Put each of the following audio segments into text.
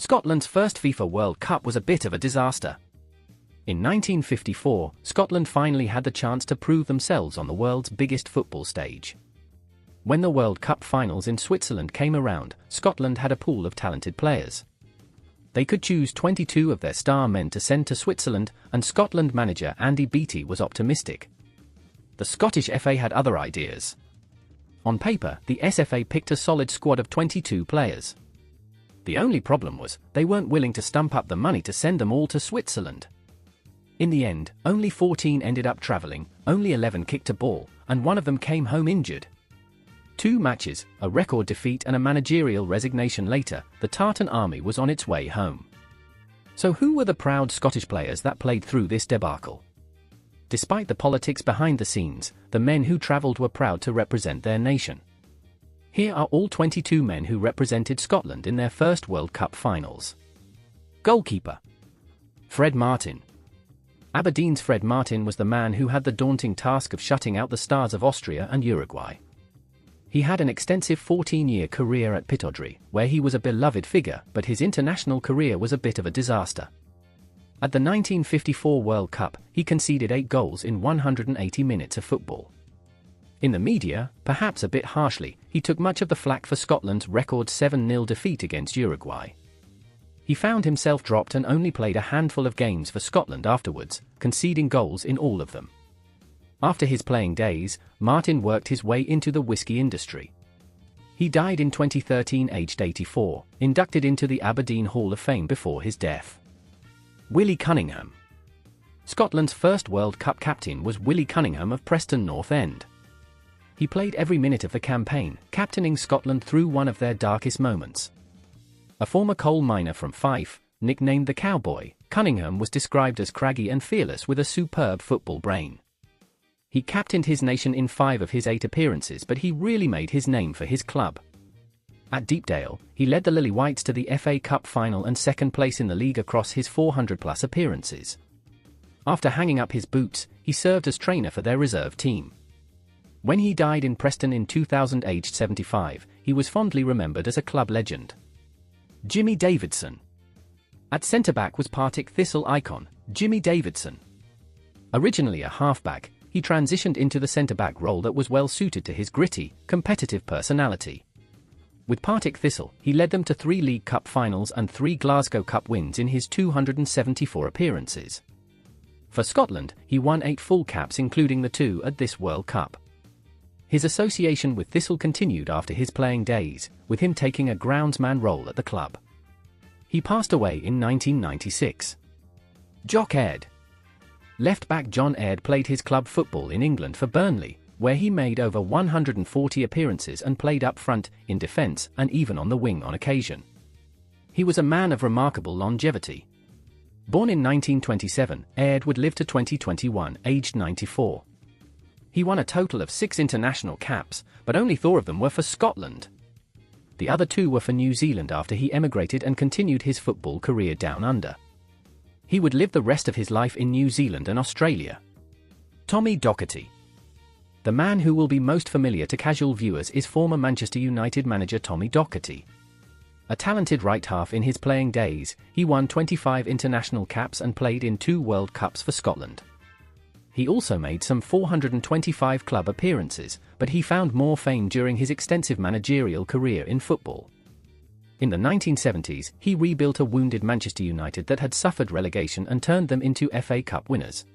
Scotland's first FIFA World Cup was a bit of a disaster. In 1954, Scotland finally had the chance to prove themselves on the world's biggest football stage. When the World Cup finals in Switzerland came around, Scotland had a pool of talented players. They could choose 22 of their star men to send to Switzerland, and Scotland manager Andy Beattie was optimistic. The Scottish FA had other ideas. On paper, the SFA picked a solid squad of 22 players. The only problem was, they weren't willing to stump up the money to send them all to Switzerland. In the end, only 14 ended up travelling, only 11 kicked a ball, and one of them came home injured. 2 matches, a record defeat and a managerial resignation later, the Tartan army was on its way home. So who were the proud Scottish players that played through this debacle? Despite the politics behind the scenes, the men who travelled were proud to represent their nation. Here are all 22 men who represented Scotland in their first World Cup finals. Goalkeeper: Fred Martin. Aberdeen's Fred Martin was the man who had the daunting task of shutting out the stars of Austria and Uruguay. He had an extensive 14-year career at Pittodrie, where he was a beloved figure, but his international career was a bit of a disaster. At the 1954 World Cup, he conceded 8 goals in 180 minutes of football. In the media, perhaps a bit harshly, he took much of the flak for Scotland's record 7-0 defeat against Uruguay. He found himself dropped and only played a handful of games for Scotland afterwards, conceding goals in all of them. After his playing days, Martin worked his way into the whiskey industry. He died in 2013 aged 84, inducted into the Aberdeen Hall of Fame before his death. Willie Cunningham. Scotland's first World Cup captain was Willie Cunningham of Preston North End. He played every minute of the campaign, captaining Scotland through one of their darkest moments. A former coal miner from Fife, nicknamed the Cowboy, Cunningham was described as craggy and fearless with a superb football brain. He captained his nation in 5 of his 8 appearances, but he really made his name for his club. At Deepdale, he led the Lily Whites to the FA Cup final and second place in the league across his 400-plus appearances. After hanging up his boots, he served as trainer for their reserve team. When he died in Preston in 2000 aged 75, he was fondly remembered as a club legend. Jimmy Davidson. At centre-back was Partick Thistle icon, Jimmy Davidson. Originally a half-back, he transitioned into the centre-back role that was well suited to his gritty, competitive personality. With Partick Thistle, he led them to 3 League Cup finals and 3 Glasgow Cup wins in his 274 appearances. For Scotland, he won 8 full caps including the 2 at this World Cup. His association with Thistle continued after his playing days, with him taking a groundsman role at the club. He passed away in 1996. Jock. Left-back John Aird played his club football in England for Burnley, where he made over 140 appearances and played up front, in defence, and even on the wing on occasion. He was a man of remarkable longevity. Born in 1927, Aird would live to 2021, aged 94. He won a total of 6 international caps, but only 4 of them were for Scotland. The other 2 were for New Zealand after he emigrated and continued his football career down under. He would live the rest of his life in New Zealand and Australia. Tommy Docherty. The man who will be most familiar to casual viewers is former Manchester United manager Tommy Docherty. A talented right-half in his playing days, he won 25 international caps and played in 2 World Cups for Scotland. He also made some 425 club appearances, but he found more fame during his extensive managerial career in football. In the 1970s, he rebuilt a wounded Manchester United that had suffered relegation and turned them into FA Cup winners.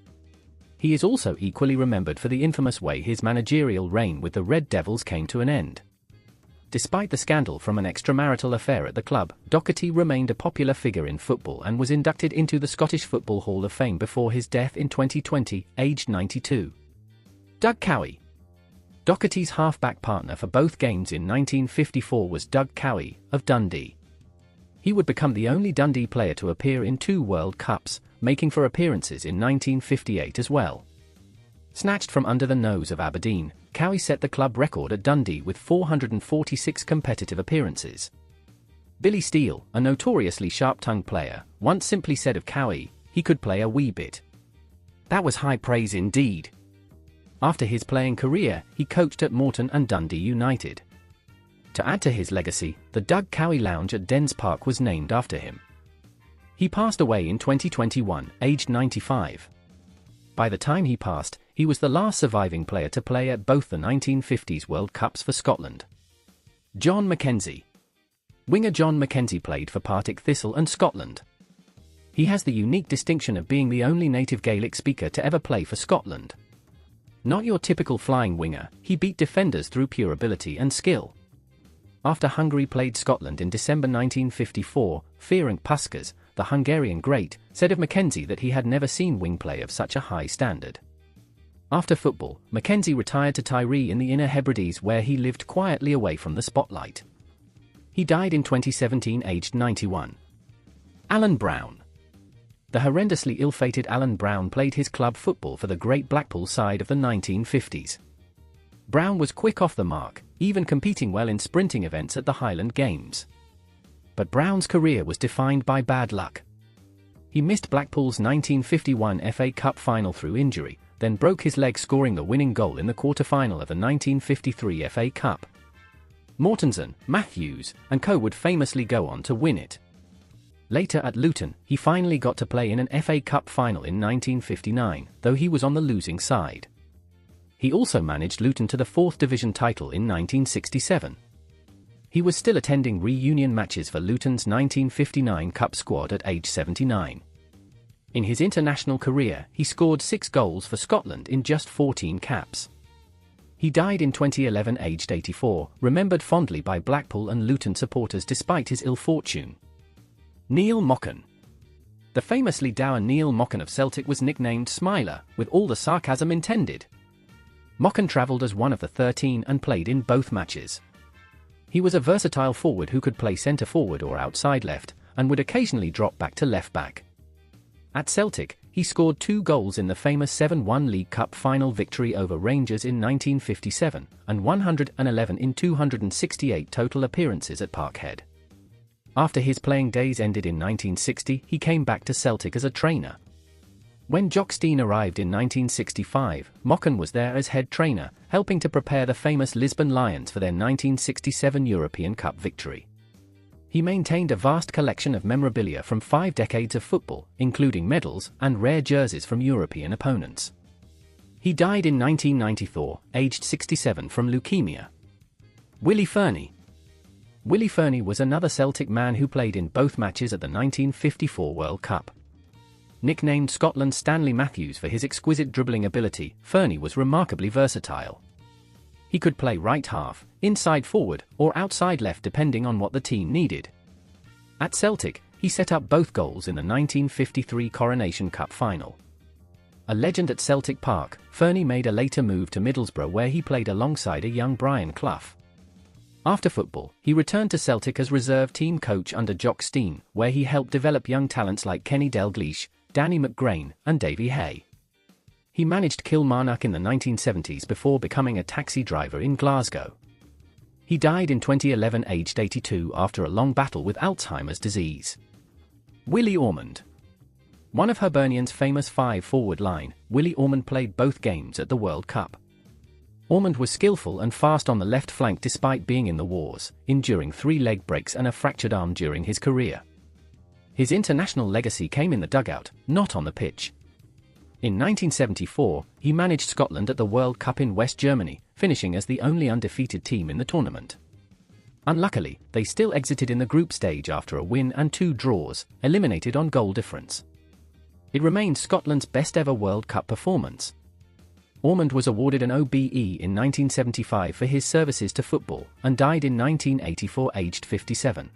He is also equally remembered for the infamous way his managerial reign with the Red Devils came to an end. Despite the scandal from an extramarital affair at the club, Docherty remained a popular figure in football and was inducted into the Scottish Football Hall of Fame before his death in 2020, aged 92. Doug Cowie. Docherty's half-back partner for both games in 1954 was Doug Cowie, of Dundee. He would become the only Dundee player to appear in 2 World Cups, making for appearances in 1958 as well. Snatched from under the nose of Aberdeen, Cowie set the club record at Dundee with 446 competitive appearances. Billy Steele, a notoriously sharp-tongued player, once simply said of Cowie, he could play a wee bit. That was high praise indeed. After his playing career, he coached at Mochan and Dundee United. To add to his legacy, the Doug Cowie Lounge at Dens Park was named after him. He passed away in 2021, aged 95. By the time he passed, he was the last surviving player to play at both the 1950s World Cups for Scotland. John Mackenzie. Winger John Mackenzie played for Partick, Thistle and Scotland. He has the unique distinction of being the only native Gaelic speaker to ever play for Scotland. Not your typical flying winger, he beat defenders through pure ability and skill. After Hungary played Scotland in December 1954, Ferenc Puskas, the Hungarian great, said of Mackenzie that he had never seen wing play of such a high standard. After football, Mackenzie retired to Tiree in the Inner Hebrides, where he lived quietly away from the spotlight. He died in 2017, aged 91. Allan Brown. The horrendously ill-fated Allan Brown played his club football for the great Blackpool side of the 1950s. Brown was quick off the mark, even competing well in sprinting events at the Highland Games. But Brown's career was defined by bad luck. He missed Blackpool's 1951 FA Cup final through injury, then broke his leg scoring the winning goal in the quarter-final of the 1953 FA Cup. Mortensen, Matthews, and Co would famously go on to win it. Later at Luton, he finally got to play in an FA Cup final in 1959, though he was on the losing side. He also managed Luton to the 4th Division title in 1967. He was still attending reunion matches for Luton's 1959 Cup squad at age 79. In his international career, he scored 6 goals for Scotland in just 14 caps. He died in 2011, aged 84, remembered fondly by Blackpool and Luton supporters despite his ill fortune. Neil Mochan. The famously dour Neil Mochan of Celtic was nicknamed Smiler, with all the sarcasm intended. Mochan travelled as one of the 13 and played in both matches. He was a versatile forward who could play centre forward or outside left, and would occasionally drop back to left back. At Celtic, he scored 2 goals in the famous 7-1 League Cup final victory over Rangers in 1957, and 111 in 268 total appearances at Parkhead. After his playing days ended in 1960, he came back to Celtic as a trainer. When Johnstone arrived in 1965, Mochan was there as head trainer, helping to prepare the famous Lisbon Lions for their 1967 European Cup victory. He maintained a vast collection of memorabilia from 5 decades of football, including medals and rare jerseys from European opponents. He died in 1994, aged 67 from leukemia. Willie Fernie. Willie Fernie was another Celtic man who played in both matches at the 1954 World Cup. Nicknamed Scotland's Stanley Matthews for his exquisite dribbling ability, Fernie was remarkably versatile. He could play right half, inside forward, or outside left depending on what the team needed. At Celtic, he set up both goals in the 1953 Coronation Cup final. A legend at Celtic Park, Fernie made a later move to Middlesbrough where he played alongside a young Brian Clough. After football, he returned to Celtic as reserve team coach under Jock, where he helped develop young talents like Kenny Dalglish, Danny McGrain, and Davy Hay. He managed Kilmarnock in the 1970s before becoming a taxi driver in Glasgow. He died in 2011, aged 82, after a long battle with Alzheimer's disease. Willie Ormond. One of Hibernians' famous 5-forward line, Willie Ormond played both games at the World Cup. Ormond was skillful and fast on the left flank despite being in the wars, enduring 3 leg breaks and a fractured arm during his career. His international legacy came in the dugout, not on the pitch. In 1974, he managed Scotland at the World Cup in West Germany, finishing as the only undefeated team in the tournament. Unluckily, they still exited in the group stage after a win and 2 draws, eliminated on goal difference. It remains Scotland's best ever World Cup performance. Ormond was awarded an OBE in 1975 for his services to football, and died in 1984 aged 57.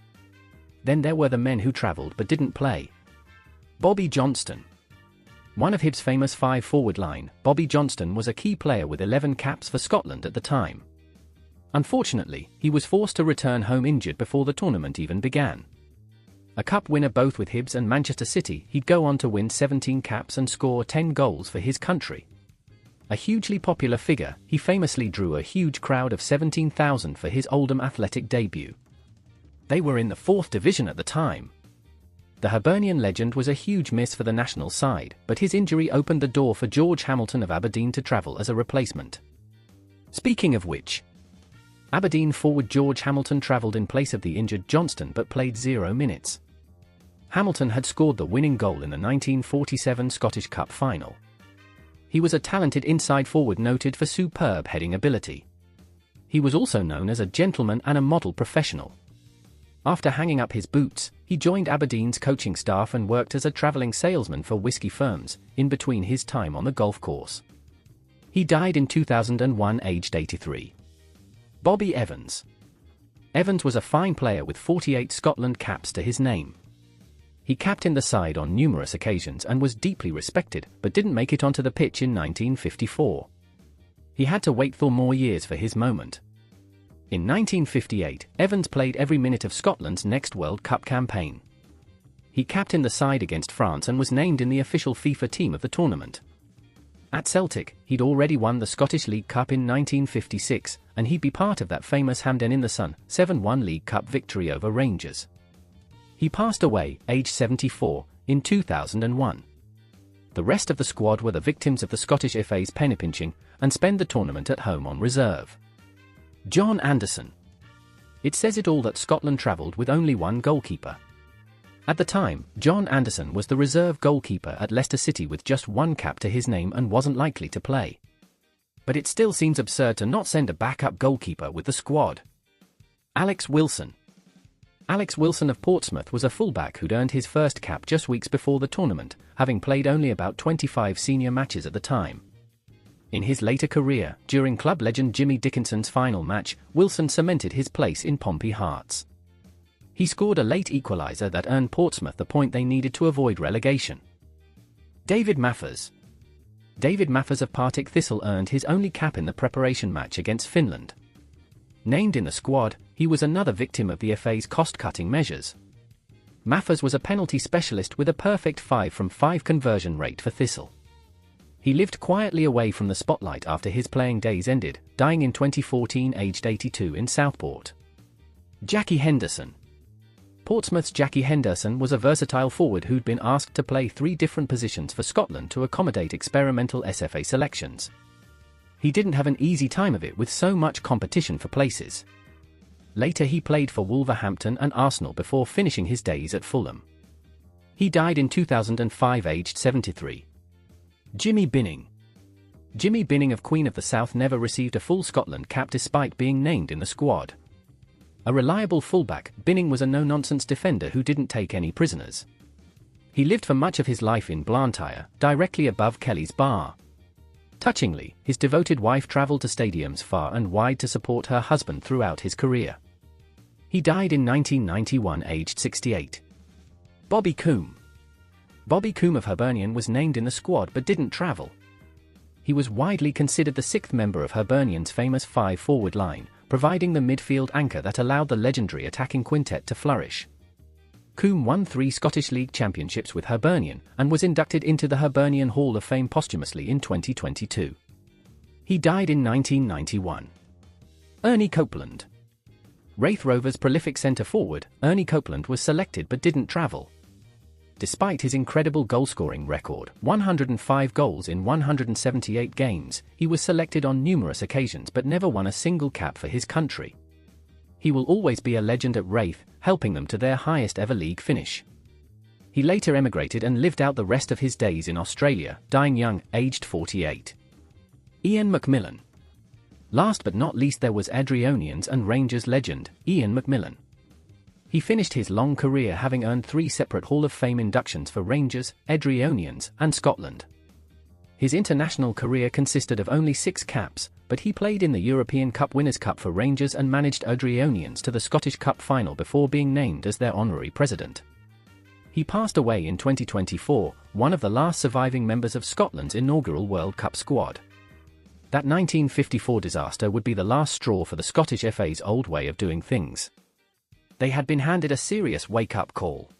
Then there were the men who travelled but didn't play. Bobby Johnstone. One of Hibs' famous 5-forward line, Bobby Johnstone was a key player with 11 caps for Scotland at the time. Unfortunately, he was forced to return home injured before the tournament even began. A cup winner both with Hibs and Manchester City, he'd go on to win 17 caps and score 10 goals for his country. A hugely popular figure, he famously drew a huge crowd of 17,000 for his Oldham Athletic debut. They were in the 4th division at the time. The Hibernian legend was a huge miss for the national side, but his injury opened the door for George Hamilton of Aberdeen to travel as a replacement. Speaking of which, Aberdeen forward George Hamilton travelled in place of the injured Johnstone but played 0 minutes. Hamilton had scored the winning goal in the 1947 Scottish Cup final. He was a talented inside forward noted for superb heading ability. He was also known as a gentleman and a model professional. After hanging up his boots, he joined Aberdeen's coaching staff and worked as a travelling salesman for whiskey firms, in between his time on the golf course. He died in 2001 aged 83. Bobby Evans. Evans was a fine player with 48 Scotland caps to his name. He captained the side on numerous occasions and was deeply respected, but didn't make it onto the pitch in 1954. He had to wait 4 more years for his moment. In 1958, Evans played every minute of Scotland's next World Cup campaign. He captained the side against France and was named in the official FIFA team of the tournament. At Celtic, he'd already won the Scottish League Cup in 1956, and he'd be part of that famous Hampden in the Sun 7-1 League Cup victory over Rangers. He passed away, aged 74, in 2001. The rest of the squad were the victims of the Scottish FA's penny-pinching and spent the tournament at home on reserve. John Anderson. It says it all that Scotland travelled with only one goalkeeper. At the time, John Anderson was the reserve goalkeeper at Leicester City with just 1 cap to his name and wasn't likely to play. But it still seems absurd to not send a backup goalkeeper with the squad. Alex Wilson. Alex Wilson of Portsmouth was a fullback who'd earned his first cap just weeks before the tournament, having played only about 25 senior matches at the time. In his later career, during club legend Jimmy Dickinson's final match, Wilson cemented his place in Pompey hearts. He scored a late equaliser that earned Portsmouth the point they needed to avoid relegation. David Maffers. David Maffers of Partick Thistle earned his only cap in the preparation match against Finland. Named in the squad, he was another victim of the FA's cost-cutting measures. Maffers was a penalty specialist with a perfect 5 from 5 conversion rate for Thistle. He lived quietly away from the spotlight after his playing days ended, dying in 2014 aged 82 in Southport. Jackie Henderson. Portsmouth's Jackie Henderson was a versatile forward who'd been asked to play 3 different positions for Scotland to accommodate experimental SFA selections. He didn't have an easy time of it with so much competition for places. Later he played for Wolverhampton and Arsenal before finishing his days at Fulham. He died in 2005 aged 73. Jimmy Binning. Jimmy Binning of Queen of the South never received a full Scotland cap despite being named in the squad. A reliable fullback, Binning was a no-nonsense defender who didn't take any prisoners. He lived for much of his life in Blantyre, directly above Kelly's Bar. Touchingly, his devoted wife travelled to stadiums far and wide to support her husband throughout his career. He died in 1991 aged 68. Bobby Combe. Bobby Combe of Hibernian was named in the squad but didn't travel. He was widely considered the 6th member of Hibernian's famous 5-forward line, providing the midfield anchor that allowed the legendary attacking quintet to flourish. Combe won 3 Scottish League championships with Hibernian and was inducted into the Hibernian Hall of Fame posthumously in 2022. He died in 1991. Earnie Copeland. Raith Rovers' prolific centre-forward, Earnie Copeland was selected but didn't travel. Despite his incredible goal-scoring record, 105 goals in 178 games, he was selected on numerous occasions but never won a single cap for his country. He will always be a legend at Raith, helping them to their highest ever league finish. He later emigrated and lived out the rest of his days in Australia, dying young, aged 48. Ian McMillan. Last but not least there was Hibernians and Rangers legend, Ian McMillan. He finished his long career having earned 3 separate Hall of Fame inductions for Rangers, Hibernians, and Scotland. His international career consisted of only 6 caps, but he played in the European Cup Winners' Cup for Rangers and managed Hibernians to the Scottish Cup final before being named as their honorary president. He passed away in 2024, one of the last surviving members of Scotland's inaugural World Cup squad. That 1954 disaster would be the last straw for the Scottish FA's old way of doing things. They had been handed a serious wake-up call.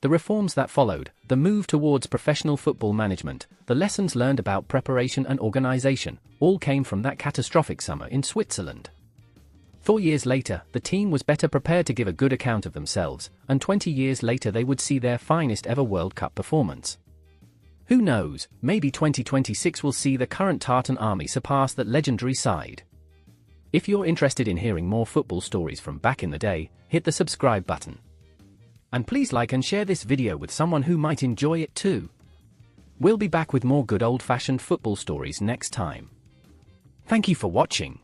The reforms that followed, the move towards professional football management, the lessons learned about preparation and organisation, all came from that catastrophic summer in Switzerland. 4 years later, the team was better prepared to give a good account of themselves, and 20 years later they would see their finest ever World Cup performance. Who knows, maybe 2026 will see the current Tartan army surpass that legendary side. If you're interested in hearing more football stories from back in the day, hit the subscribe button. And please like and share this video with someone who might enjoy it too. We'll be back with more good old-fashioned football stories next time. Thank you for watching.